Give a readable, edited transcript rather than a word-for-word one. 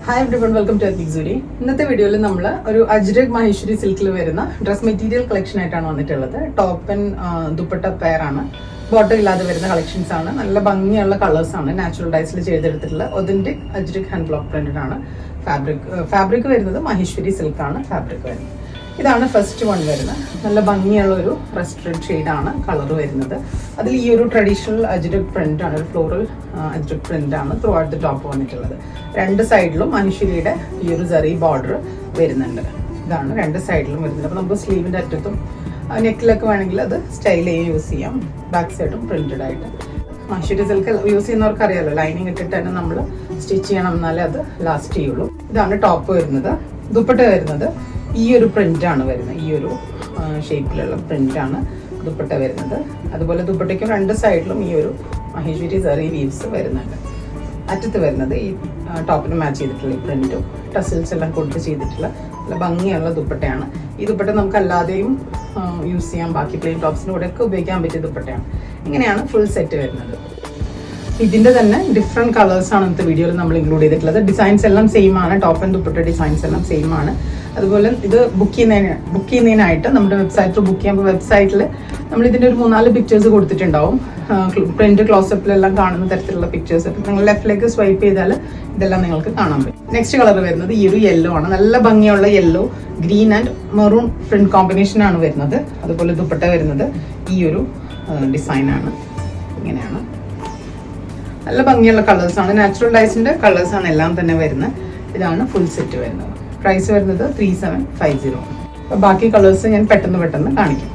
Hi everyone, welcome to ethnic സൂരി. ഇന്നത്തെ വീഡിയോയിൽ നമ്മൾ ഒരു അജ്രക് മഹേശ്വരി സിൽക്കിൽ വരുന്ന ഡ്രസ് മെറ്റീരിയൽ കളക്ഷൻ ആയിട്ടാണ് വന്നിട്ടുള്ളത്. ടോപ്പ് ആൻഡ് ദുപ്പട്ട പെയറാണ്, ബോട്ടം ഇല്ലാതെ വരുന്ന കളക്ഷൻസ് ആണ്. നല്ല ഭംഗിയുള്ള കളേഴ്സ് ആണ്, നാച്ചുറൽ ഡൈസിൽ ചെയ്തെടുത്തിട്ടുള്ള authentic ajrak hand block printed ആണ്. ഫാബ്രിക് വരുന്നത് മഹേശ്വരി സിൽക്കാണ് ഫാബ്രിക് വരുന്നത്. ഇതാണ് ഫസ്റ്റ് വൺ വരുന്നത്. നല്ല ഭംഗിയുള്ള ഒരു റെസ്റ്റഡ് ഷെയ്ഡാണ് കളർ വരുന്നത്. അതിൽ ഈ ഒരു ട്രഡീഷണൽ അജ്രക് പ്രിന്റ് ആണ്, ഒരു ഫ്ലോറൽ അജ്രക് പ്രിന്റ് ആണ് ത്രൂ ഔട്ട് ദി ടോപ്പ് വന്നിട്ടുള്ളത്. രണ്ട് സൈഡിലും മഹേശ്വരിയുടെ ഈ ഒരു സറി ബോർഡർ വരുന്നുണ്ട്. ഇതാണ് രണ്ട് സൈഡിലും വരുന്നത്. അപ്പോൾ നമുക്ക് സ്ലീവിൻ്റെ അറ്റത്തും നെക്കിലൊക്കെ വേണമെങ്കിൽ അത് സ്റ്റൈൽ യൂസ് ചെയ്യാം. ബാക്ക് സൈഡും പ്രിന്റഡ് ആയിട്ട്. മഹേശ്വരി സിൽക്ക് യൂസ് ചെയ്യുന്നവർക്ക് അറിയാലോ, ലൈനിങ് ഇട്ടിട്ട് തന്നെ നമ്മൾ സ്റ്റിച്ച് ചെയ്യണം, എന്നാലേ അത് ലാസ്റ്റ് ചെയ്യുള്ളൂ. ഇതാണ് ടോപ്പ് വരുന്നത്. ദുപ്പട്ട വരുന്നത് ഈ ഒരു പ്രിന്റ് ആണ് വരുന്നത്. ഈ ഒരു ഷേപ്പിലുള്ള പ്രിന്റ് ആണ് ദുപ്പട്ട വരുന്നത്. അതുപോലെ ദുപ്പട്ടയ്ക്കും രണ്ട് സൈഡിലും ഈ ഒരു മഹേശ്വരി സറി വീവ്സ് വരുന്നുണ്ട്. അറ്റത്ത് വരുന്നത് ഈ ടോപ്പിന് മാച്ച് ചെയ്തിട്ടുള്ള ഈ പ്രിന്റും ടസിൽസ് എല്ലാം കൊടുത്ത് ചെയ്തിട്ടുള്ള നല്ല ഭംഗിയുള്ള ദുപ്പട്ടയാണ്. ഈ ദുപ്പട്ട നമുക്ക് അല്ലാതെയും യൂസ് ചെയ്യാം. ബാക്കി പ്ലെയിൻ ടോപ്സിൻ്റെ കൂടെയൊക്കെ ഉപയോഗിക്കാൻ പറ്റിയ ദുപ്പട്ടയാണ്. ഇങ്ങനെയാണ് ഫുൾ സെറ്റ് വരുന്നത്. ഇതിന്റെ തന്നെ ഡിഫറെന്റ് കളേഴ്സ് ആണ് ഇന്നത്തെ വീഡിയോയിൽ നമ്മൾ ഇൻക്ലൂഡ് ചെയ്തിട്ടുള്ളത്. ഡിസൈൻസ് എല്ലാം സെയിം ആണ്. ടോപ്പ് ആൻഡ് ദുപ്പട്ട ഡിസൈൻസ് എല്ലാം സെയിം ആണ്. അതുപോലെ ഇത് ബുക്ക് ചെയ്യുന്നതിനായിട്ട് നമ്മുടെ വെബ്സൈറ്റിൽ ബുക്ക് ചെയ്യുമ്പോൾ വെബ്സൈറ്റിൽ നമ്മൾ ഇതിൻ്റെ ഒരു 3-4 പിക്ചേഴ്സ് കൊടുത്തിട്ടുണ്ടാവും. പ്രിന്റ് ക്ലോസപ്പിലെല്ലാം കാണുന്ന തരത്തിലുള്ള പിക്ചേഴ്സ്. നിങ്ങൾ ലെഫ്റ്റിലേക്ക് സ്വൈപ്പ് ചെയ്താൽ ഇതെല്ലാം നിങ്ങൾക്ക് കാണാൻ പറ്റും. നെക്സ്റ്റ് കളർ വരുന്നത് ഈ ഒരു യെല്ലോ ആണ്. നല്ല ഭംഗിയുള്ള yellow, green and maroon print combination ആണ് വരുന്നത്. അതുപോലെ ദുപ്പട്ട വരുന്നത് ഈ ഒരു ഡിസൈനാണ്. ഇങ്ങനെയാണ് നല്ല ഭംഗിയുള്ള കളേഴ്സാണ്. നാച്ചുറൽ ഡൈസിൻ്റെ കളേഴ്സാണ് എല്ലാം തന്നെ വരുന്നത്. ഇതാണ് ഫുൾ സെറ്റ് വരുന്നത്. പ്രൈസ് വരുന്നത് 3750. അപ്പോൾ ബാക്കി കളേഴ്സ് ഞാൻ പെട്ടെന്ന് കാണിക്കാം.